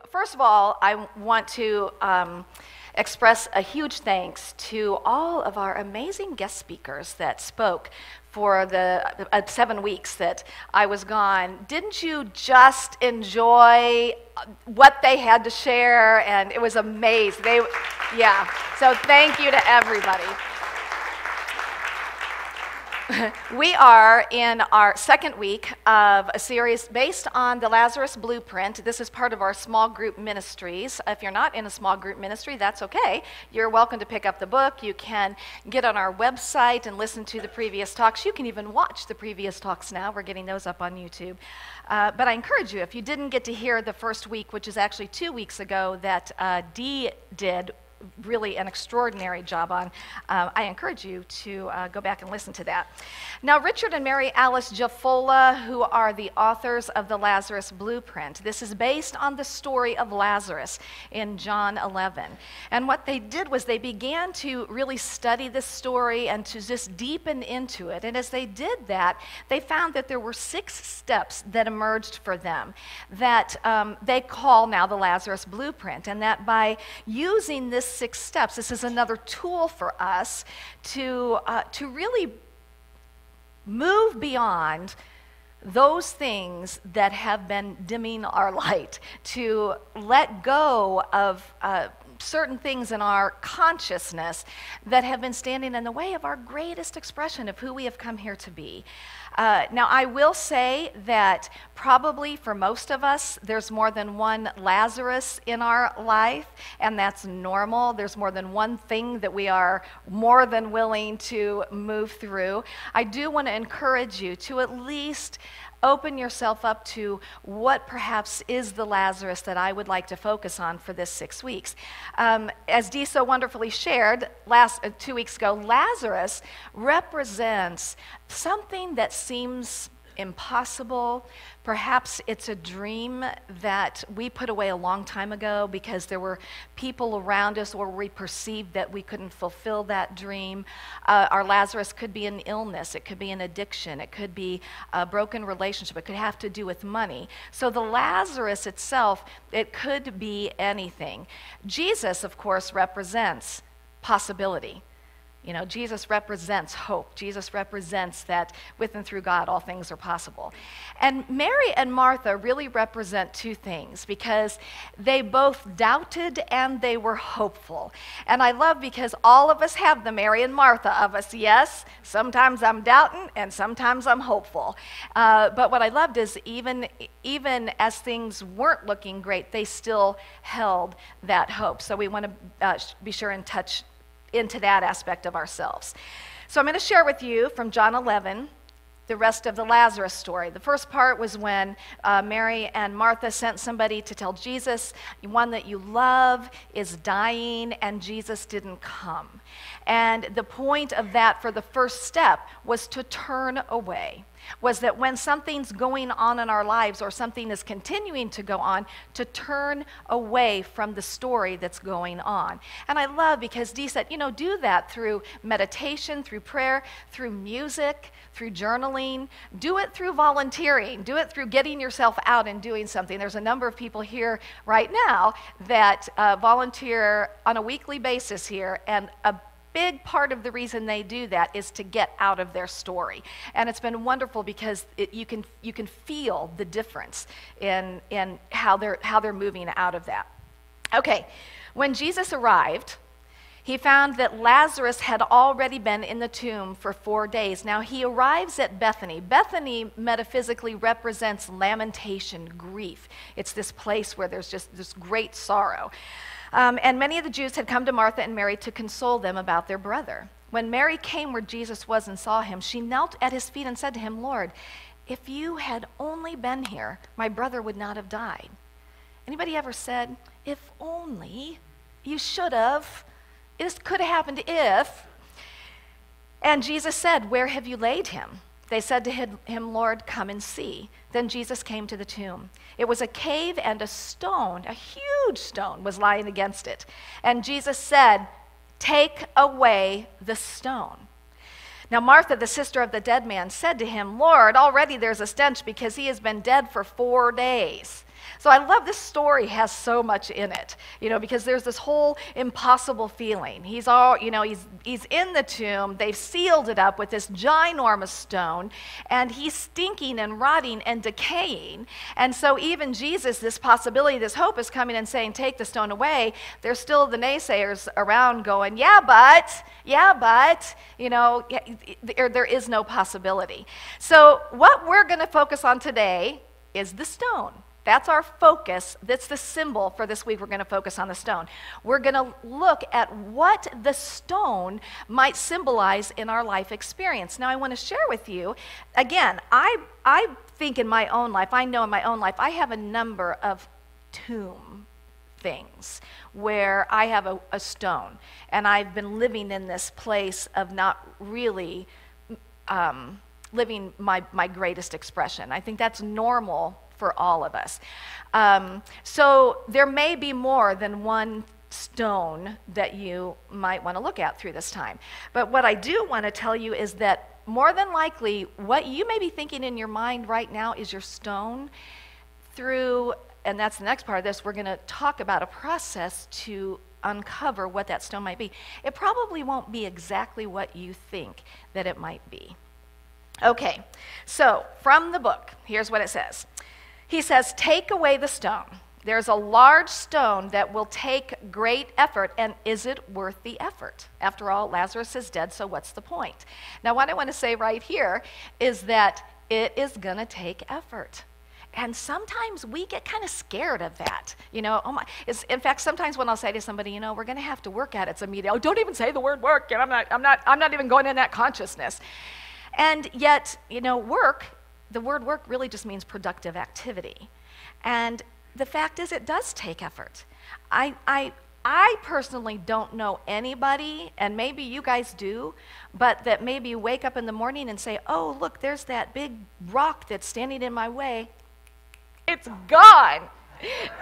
First of all, I want to express a huge thanks to all of our amazing guest speakers that spoke for the 7 weeks that I was gone. Didn't you just enjoy what they had to share? And it was amazing. Yeah. So thank you to everybody. We are in our second week of a series based on the Lazarus Blueprint. This is part of our small group ministries. If you're not in a small group ministry, that's okay. You're welcome to pick up the book. You can get on our website and listen to the previous talks. You can even watch the previous talks now. We're getting those up on YouTube. But I encourage you, if you didn't get to hear the first week, which is actually 2 weeks ago that Dee did really an extraordinary job on. I encourage you to go back and listen to that. Now, Richard and Mary Alice Jaffola, who are the authors of the Lazarus Blueprint, this is based on the story of Lazarus in John 11. And what they did was they began to really study this story and to just deepen into it. And as they did that, they found that there were 6 steps that emerged for them that they call now the Lazarus Blueprint. And that by using this 6 steps, this is another tool for us to really move beyond those things that have been dimming our light, to let go of certain things in our consciousness that have been standing in the way of our greatest expression of who we have come here to be. Now, I will say that probably for most of us, there's more than one Lazarus in our life, and that's normal. There's more than one thing that we are more than willing to move through. I do want to encourage you to at least open yourself up to what perhaps is the Lazarus that I would like to focus on for this 6 weeks. As Dee so wonderfully shared 2 weeks ago, Lazarus represents something that seems impossible. Perhaps it's a dream that we put away a long time ago because there were people around us or we perceived that we couldn't fulfill that dream. Our Lazarus could be an illness, it could be an addiction, it could be a broken relationship, it could have to do with money. So the Lazarus itself, it could be anything. Jesus, of course, represents possibility. You know, Jesus represents hope. Jesus represents that with and through God, all things are possible. And Mary and Martha really represent 2 things because they both doubted and they were hopeful. And I love because all of us have the Mary and Martha of us. Yes, sometimes I'm doubting and sometimes I'm hopeful. But what I loved is even as things weren't looking great, they still held that hope. So we want to be sure and touch into that aspect of ourselves. So I'm going to share with you from John 11 the rest of the Lazarus story. The first part was when Mary and Martha sent somebody to tell Jesus, one that you love is dying, and Jesus didn't come. And the point of that for the first step was to turn away. Was that when something's going on in our lives or something is continuing to go on, to turn away from the story that's going on. And I love because Dee said, do that through meditation, through prayer, through music, through journaling. Do it through volunteering. Do it through getting yourself out and doing something. There's a number of people here right now that volunteer on a weekly basis here, and a big part of the reason they do that is to get out of their story. And it's been wonderful because you can feel the difference in how they're moving out of that. Okay, when Jesus arrived, he found that Lazarus had already been in the tomb for 4 days. Now he arrives at Bethany. Bethany metaphysically represents lamentation, grief. It's this place where there's just this great sorrow. And many of the Jews had come to Martha and Mary to console them about their brother. When Mary came where Jesus was and saw him, she knelt at his feet and said to him, "Lord, if you had only been here, my brother would not have died." Anybody ever said, if only, you should have, this could have happened if? And Jesus said, "Where have you laid him?" They said to him, "Lord, come and see." Then Jesus came to the tomb. It was a cave, and a stone, a huge stone, was lying against it. And Jesus said, "Take away the stone." Now Martha, the sister of the dead man, said to him, "Lord, already there's a stench because he has been dead for 4 days." So I love this story has so much in it, because there's this whole impossible feeling. He's in the tomb. They've sealed it up with this ginormous stone, and he's stinking and rotting and decaying. And so even Jesus, this possibility, this hope is coming and saying, take the stone away. There's still the naysayers around going, yeah, but, there is no possibility. So what we're going to focus on today is the stone. That's our focus. That's the symbol for this week. We're going to focus on the stone. We're going to look at what the stone might symbolize in our life experience. Now, I want to share with you, again, I think in my own life, I know in my own life, I have a number of tomb things where I have a stone, and I've been living in this place of not really living my greatest expression. I think that's normal for all of us. So there may be more than one stone that you might want to look at through this time. But what I do want to tell you is that more than likely, what you may be thinking in your mind right now is your stone through, and that's the next part of this, we're going to talk about a process to uncover what that stone might be. It probably won't be exactly what you think that it might be. Okay, so from the book, here's what it says. He says, take away the stone. There's a large stone that will take great effort, and is it worth the effort? After all, Lazarus is dead, so what's the point? Now, what I want to say right here is that it is going to take effort. And sometimes we get kind of scared of that. Oh my! In fact, sometimes when I'll say to somebody, we're going to have to work at it, it's immediate. Oh, don't even say the word work. I'm not even going in that consciousness. And yet, the word work really just means productive activity. And the fact is, it does take effort. I personally don't know anybody, and maybe you guys do, but that maybe wake up in the morning and say, oh, look, there's that big rock that's standing in my way. It's gone.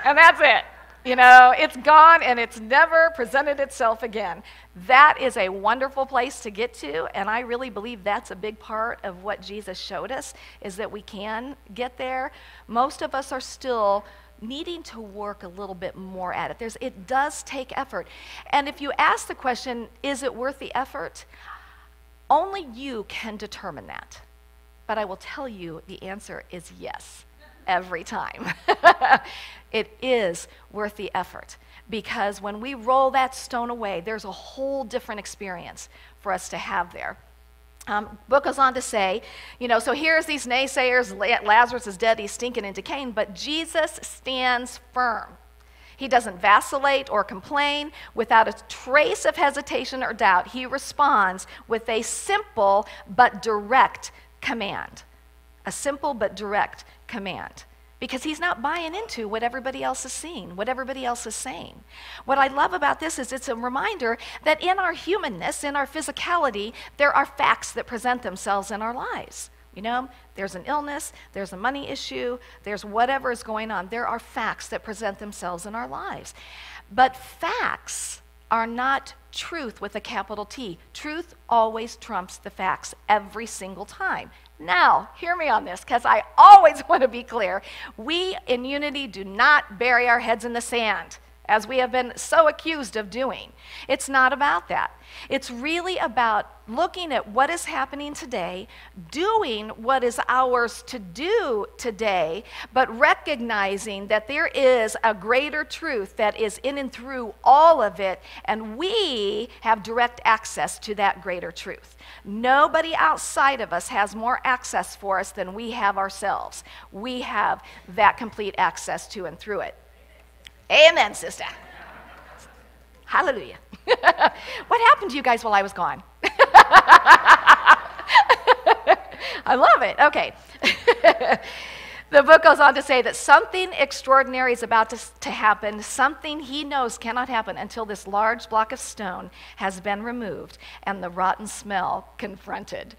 And that's it. It's gone, and it's never presented itself again. That is a wonderful place to get to, and I really believe that's a big part of what Jesus showed us, is that we can get there. Most of us are still needing to work a little bit more at it. It does take effort. And if you ask the question, is it worth the effort? Only you can determine that. But I will tell you the answer is yes. Every time. It is worth the effort, because when we roll that stone away, there's a whole different experience for us to have there. Book goes on to say, so here's these naysayers, Lazarus is dead, he's stinking and decaying, but Jesus stands firm. He doesn't vacillate or complain. Without a trace of hesitation or doubt, he responds with a simple but direct command. A simple but direct command, because he's not buying into what everybody else is seeing, what everybody else is saying. What I love about this is it's a reminder that in our humanness, in our physicality, there are facts that present themselves in our lives. There's an illness, there's a money issue, there's whatever is going on. There are facts that present themselves in our lives. But facts are not truth with a capital T. Truth always trumps the facts every single time. Now, hear me on this, because I always want to be clear. We in Unity do not bury our heads in the sand, as we have been so accused of doing. It's not about that. It's really about looking at what is happening today, doing what is ours to do today, but recognizing that there is a greater truth that is in and through all of it, and we have direct access to that greater truth. Nobody outside of us has more access for us than we have ourselves. We have that complete access to and through it. Amen, sister. Hallelujah. What happened to you guys while I was gone? I love it. Okay. The book goes on to say that something extraordinary is about to happen, something he knows cannot happen until this large block of stone has been removed and the rotten smell confronted.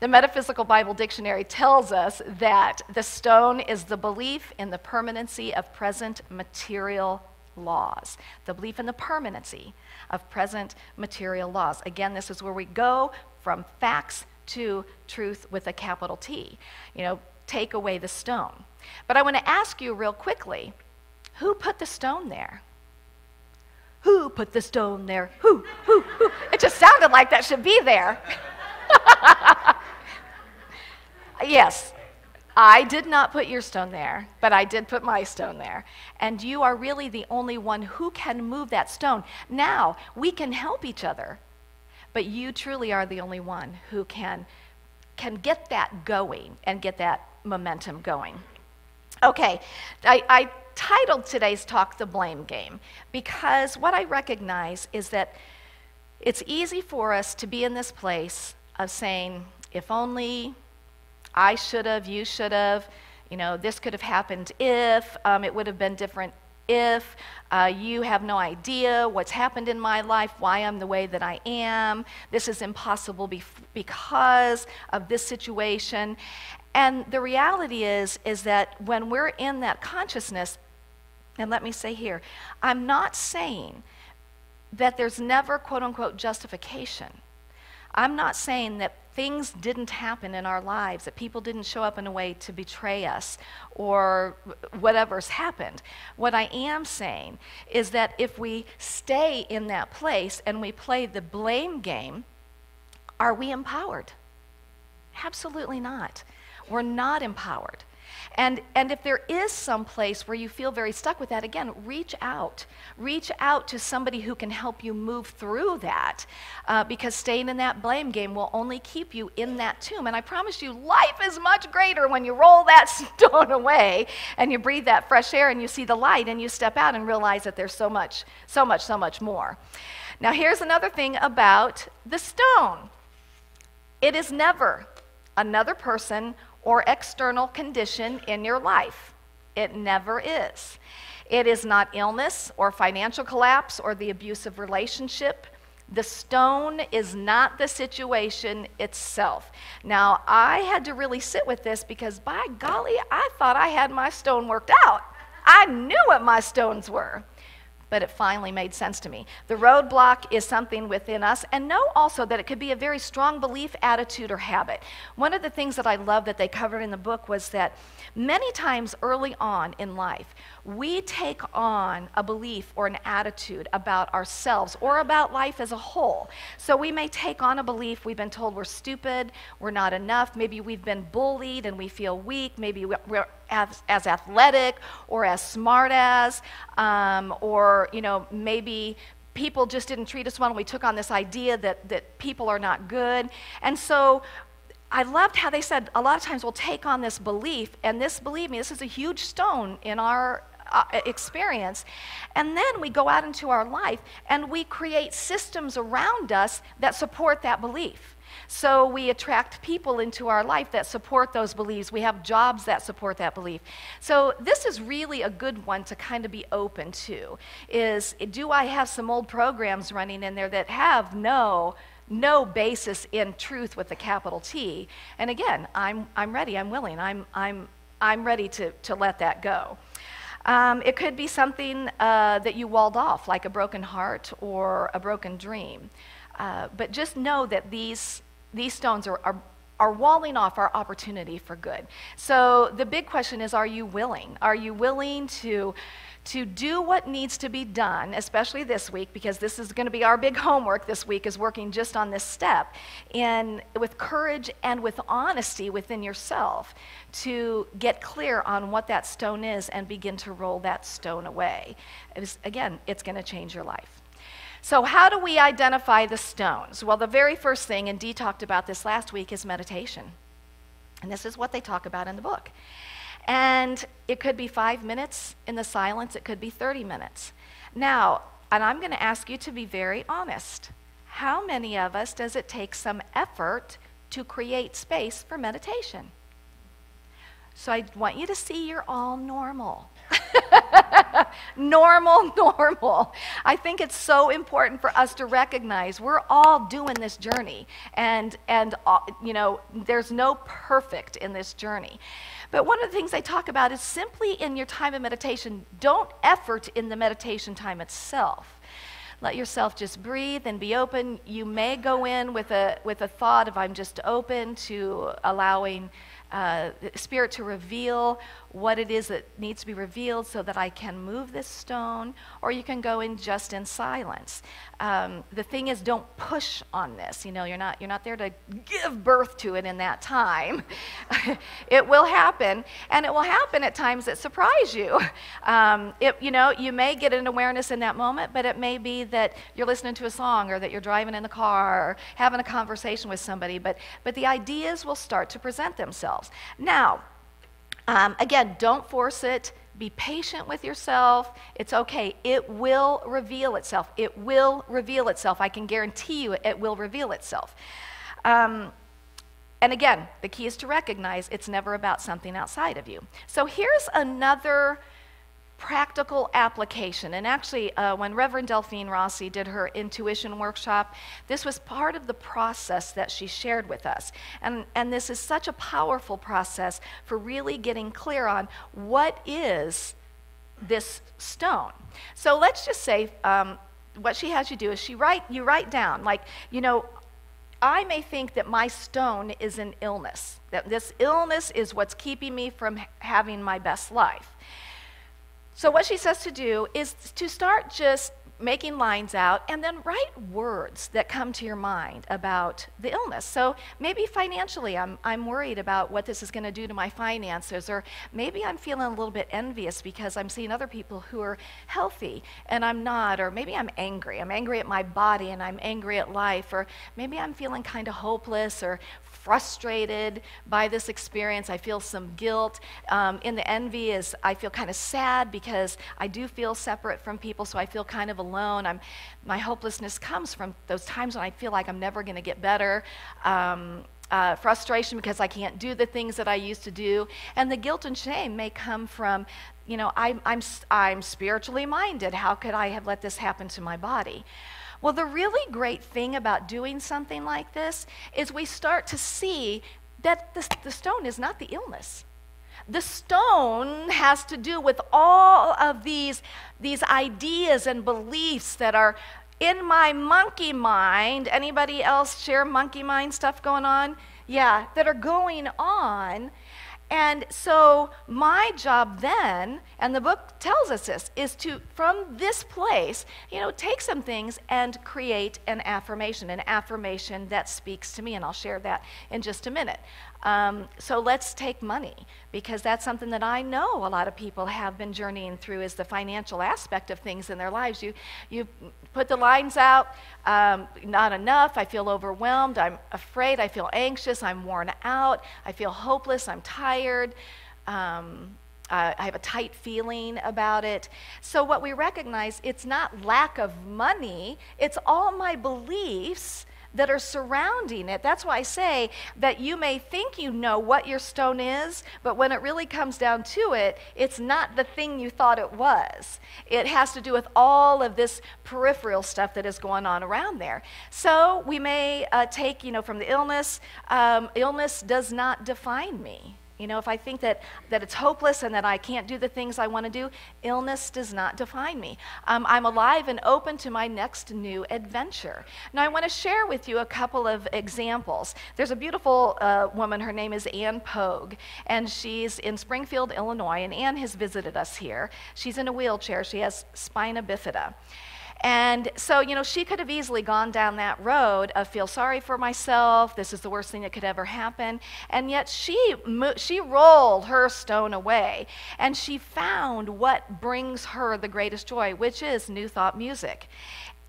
The Metaphysical Bible Dictionary tells us that the stone is the belief in the permanency of present material laws. The belief in the permanency of present material laws. Again, this is where we go from facts to truth with a capital T. Take away the stone. But I want to ask you real quickly, who put the stone there? Who put the stone there? Who? It just sounded like that should be there. Yes, I did not put your stone there, but I did put my stone there. And you are really the only one who can move that stone. Now, we can help each other, but you truly are the only one who can get that going and get that momentum going. Okay, I titled today's talk The Blame Game, because what I recognize is that it's easy for us to be in this place of saying, if only, I should have, you should have, this could have happened if, it would have been different if, you have no idea what's happened in my life, why I'm the way that I am, this is impossible because of this situation. And the reality is that when we're in that consciousness, and let me say here, I'm not saying that there's never quote unquote justification. I'm not saying that things didn't happen in our lives, that people didn't show up in a way to betray us or whatever's happened. What I am saying is that if we stay in that place and we play the blame game, are we empowered? Absolutely not. We're not empowered. And if there is some place where you feel very stuck with that, again, reach out. Reach out to somebody who can help you move through that, because staying in that blame game will only keep you in that tomb. And I promise you, life is much greater when you roll that stone away and you breathe that fresh air and you see the light and you step out and realize that there's so much more. Now, here's another thing about the stone. It is never another person or external condition in your life. It never is. It is not illness or financial collapse or the abusive relationship. The stone is not the situation itself. Now, I had to really sit with this because, by golly, I thought I had my stone worked out. I knew what my stones were. But it finally made sense to me. The roadblock is something within us, and know also that it could be a very strong belief, attitude, or habit. One of the things that I love that they covered in the book was that many times early on in life, we take on a belief or an attitude about ourselves or about life as a whole. So we may take on a belief, we've been told we're stupid, we're not enough, maybe we've been bullied and we feel weak, maybe we're as athletic or as smart as, or maybe people just didn't treat us well and we took on this idea that people are not good. And so I loved how they said a lot of times we'll take on this belief, and this, believe me, this is a huge stone in our experience, and then we go out into our life and we create systems around us that support that belief. So we attract people into our life that support those beliefs. We have jobs that support that belief. So this is really a good one to kind of be open to, is, do I have some old programs running in there that have no basis in truth with a capital T? And again, I'm ready, I'm willing, I'm ready to let that go. It could be something that you walled off, like a broken heart or a broken dream. But just know that these stones are walling off our opportunity for good. So the big question is, are you willing? Are you willing to do what needs to be done, especially this week, because this is going to be our big homework this week, is working just on this step, and with courage and with honesty within yourself to get clear on what that stone is and begin to roll that stone away. Again, it's going to change your life. So how do we identify the stones? Well, the very first thing, and Dee talked about this last week, is meditation. And this is what they talk about in the book. And it could be 5 minutes in the silence, it could be 30 minutes. Now, and I'm going to ask you to be very honest. How many of us does it take some effort to create space for meditation? So I want you to see you're all normal. Normal. I think it's so important for us to recognize we're all doing this journey, and there's no perfect in this journey. But one of the things I talk about is simply in your time of meditation, don't effort in the meditation time itself. Let yourself just breathe and be open. You may go in with a thought of, I'm just open to allowing Spirit to reveal, what it is that needs to be revealed so that I can move this stone, or you can go in just in silence. The thing is, don't push on this. You know, you're not there to give birth to it in that time. It will happen, and it will happen at times that surprise you. You may get an awareness in that moment, but it may be that you're listening to a song, or that you're driving in the car, or having a conversation with somebody, but the ideas will start to present themselves. Now, again, don't force it. Be patient with yourself. It's okay. It will reveal itself. It will reveal itself. I can guarantee you it will reveal itself. And again, the key is to recognize it's never about something outside of you. So here's another practical application. And actually, when Reverend Delphine Rossi did her intuition workshop, this was part of the process that she shared with us. And this is such a powerful process for really getting clear on what is this stone. So let's just say what she has you do is you write down, like, I may think that my stone is an illness, that this illness is what's keeping me from having my best life. So what she says to do is to start just making lines out and then write words that come to your mind about the illness. So maybe financially, I'm worried about what this is going to do to my finances, or maybe I'm feeling a little bit envious because I'm seeing other people who are healthy and I'm not, or maybe I'm angry. I'm angry at my body and I'm angry at life, or maybe I'm feeling kind of hopeless or frustrated by this experience. I feel some guilt. In the envy is I feel kind of sad because I do feel separate from people, so I feel kind of alone. My hopelessness comes from those times when I feel like I'm never going to get better. Frustration because I can't do the things that I used to do. And the guilt and shame may come from, I'm spiritually minded. How could I have let this happen to my body? Well, the really great thing about doing something like this is we start to see that the stone is not the illness. The stone has to do with all of these ideas and beliefs that are in my monkey mind. Anybody else share monkey mind stuff going on? Yeah, that are going on. And so my job then, and the book tells us this, is to, from this place, take some things and create an affirmation that speaks to me, and I'll share that in just a minute. So let's take money, because that's something that I know a lot of people have been journeying through, is the financial aspect of things in their lives. You put the lines out, not enough, I feel overwhelmed, I'm afraid, I feel anxious, I'm worn out, I feel hopeless, I'm tired, I have a tight feeling about it. So what we recognize, it's not lack of money, it's all my beliefs that are surrounding it. That's why I say that you may think you know what your stone is, but when it really comes down to it, it's not the thing you thought it was. It has to do with all of this peripheral stuff that is going on around there. So we may take, from the illness, illness does not define me. If I think that it's hopeless and that I can't do the things I want to do, illness does not define me. I'm alive and open to my next new adventure. Now, I want to share with you a couple of examples. There's a beautiful woman, her name is Ann Pogue, and she's in Springfield, Illinois, and Ann has visited us here. She's in a wheelchair. She has spina bifida. And so, she could have easily gone down that road of feel sorry for myself, this is the worst thing that could ever happen, and yet she rolled her stone away, and she found what brings her the greatest joy, which is New Thought music.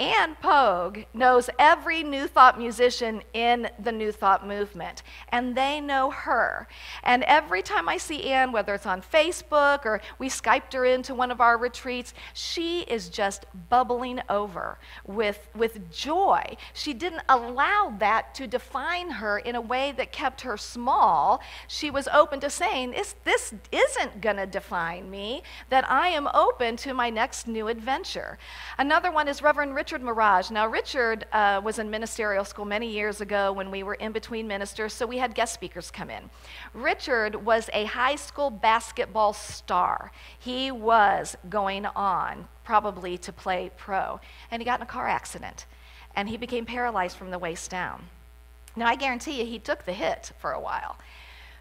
Ann Pogue knows every New Thought musician in the New Thought movement, and they know her. And every time I see Ann, whether it's on Facebook or we Skyped her into one of our retreats, she is just bubbling over with joy. She didn't allow that to define her in a way that kept her small. She was open to saying, this isn't going to define me, that I am open to my next new adventure. Another one is Reverend Richard Mirage. Now, Richard was in ministerial school many years ago when we were in between ministers, so we had guest speakers come in. Richard was a high school basketball star. He was going on probably to play pro, and he got in a car accident, and he became paralyzed from the waist down. Now, I guarantee you he took the hit for a while,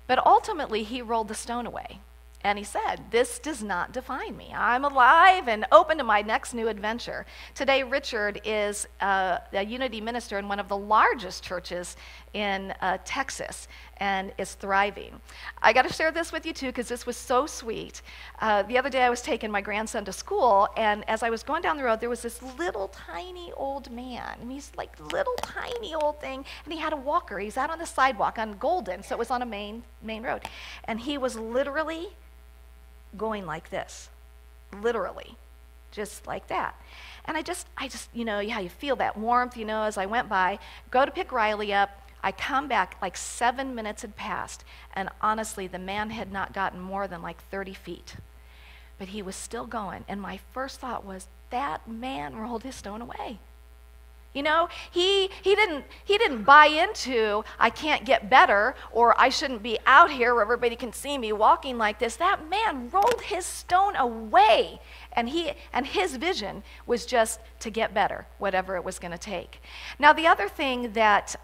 but ultimately he rolled the stone away. And he said, this does not define me. I'm alive and open to my next new adventure. Today, Richard is a Unity minister in one of the largest churches in Texas and is thriving. I got to share this with you too because this was so sweet. The other day I was taking my grandson to school, and as I was going down the road, there was this little tiny old man. And he's like little tiny old thing, and he had a walker. He's out on the sidewalk on Golden, so it was on a main road. And he was literally going like this, literally, just like that. And I just, you know, how you feel that warmth, you know, as I went by, go to pick Riley up. I come back, like 7 minutes had passed, and honestly, the man had not gotten more than like 30 feet. But he was still going, and my first thought was, that man rolled his stone away. You know, he didn't buy into, I can't get better, or I shouldn't be out here where everybody can see me walking like this. That man rolled his stone away, and his vision was just to get better, whatever it was going to take. Now, the other thing that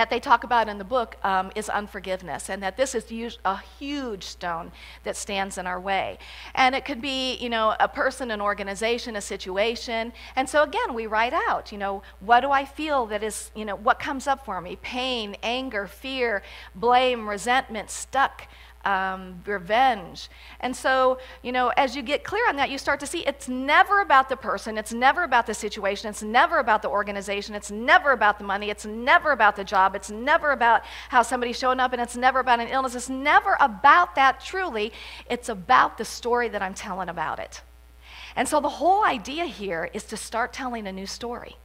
they talk about in the book is unforgiveness, and that this is a huge stone that stands in our way. And it could be, you know, a person, an organization, a situation. And so again, we write out, you know, what do I feel that is, you know, what comes up for me? Pain, anger, fear, blame, resentment, stuck, revenge. And so, you know, as you get clear on that, you start to see it's never about the person, it's never about the situation, it's never about the organization, it's never about the money, it's never about the job, it's never about how somebody's showing up, and it's never about an illness. It's never about that truly. It's about the story that I'm telling about it. And so the whole idea here is to start telling a new story.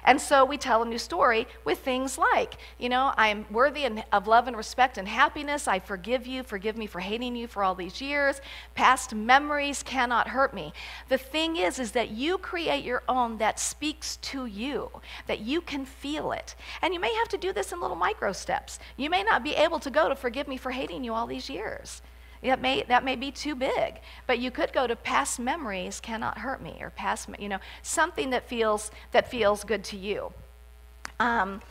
And so we tell a new story with things like, you know, I'm worthy of love and respect and happiness. I forgive you. Forgive me for hating you for all these years. Past memories cannot hurt me. The thing is that you create your own that speaks to you, that you can feel it. And you may have to do this in little micro steps. You may not be able to go to forgive me for hating you all these years. That may be too big, but you could go to past memories cannot hurt me, or past, you know, something that feels good to you. And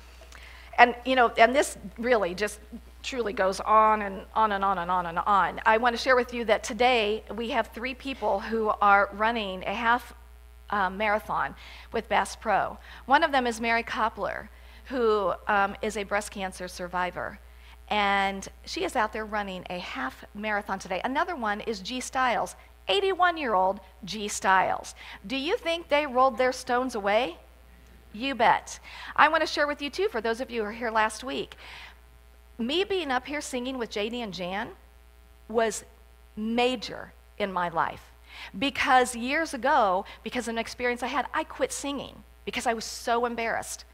you know, and this really just truly goes on and on and on and on and on. I want to share with you that today we have 3 people who are running a half marathon with Bass Pro. One of them is Mary Koppler, who is a breast cancer survivor. And she is out there running a half marathon today. Another one is G. Stiles, 81-year-old G. Stiles. Do you think they rolled their stones away? You bet. I want to share with you too, for those of you who were here last week, me being up here singing with JD and Jan was major in my life. Because years ago, because of an experience I had, I quit singing because I was so embarrassed.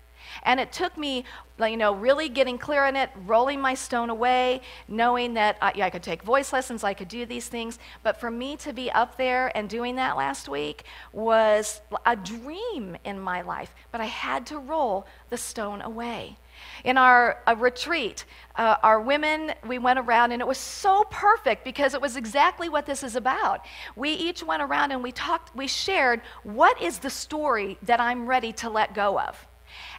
And it took me, you know, really getting clear on it, rolling my stone away, knowing that I could take voice lessons, I could do these things. But for me to be up there and doing that last week was a dream in my life. But I had to roll the stone away. In our retreat, our women, we went around, and it was so perfect because it was exactly what this is about. We each went around and we shared, what is the story that I'm ready to let go of?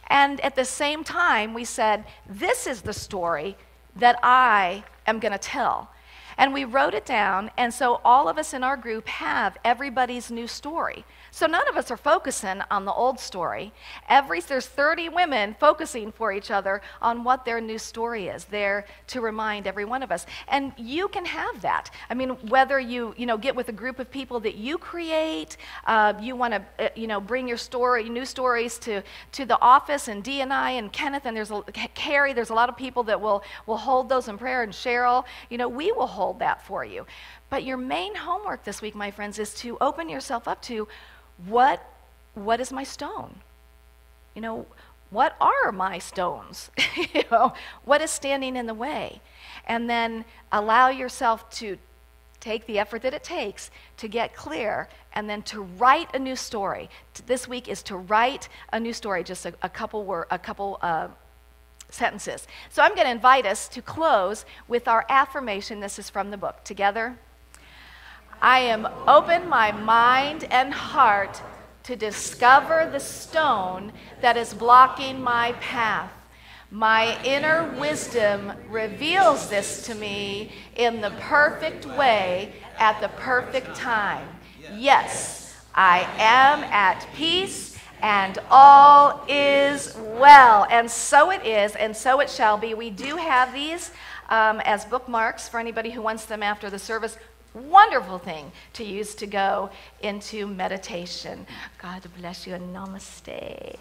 And at the same time, we said, this is the story that I am going to tell. And we wrote it down, and so all of us in our group have everybody's new story. So none of us are focusing on the old story. There's 30 women focusing for each other on what their new story is, there to remind every one of us. And you can have that. I mean, whether you get with a group of people that you create, you want to bring your new stories to the office, and Dee and I and Kenneth and Carrie, there's a lot of people that will hold those in prayer, and Cheryl, we will hold that for you. But your main homework this week, my friends, is to open yourself up to what is my stone? What are my stones? What is standing in the way? And then allow yourself to take the effort that it takes to get clear, and then to write a new story. This week is to write a new story, just a couple sentences. So I'm going to invite us to close with our affirmation. This is from the book. Together. I am open my mind and heart to discover the stone that is blocking my path. My inner wisdom reveals this to me in the perfect way at the perfect time. Yes, I am at peace and all is well. And so it is, and so it shall be. We do have these as bookmarks for anybody who wants them after the service. Wonderful thing to use to go into meditation. God bless you and namaste.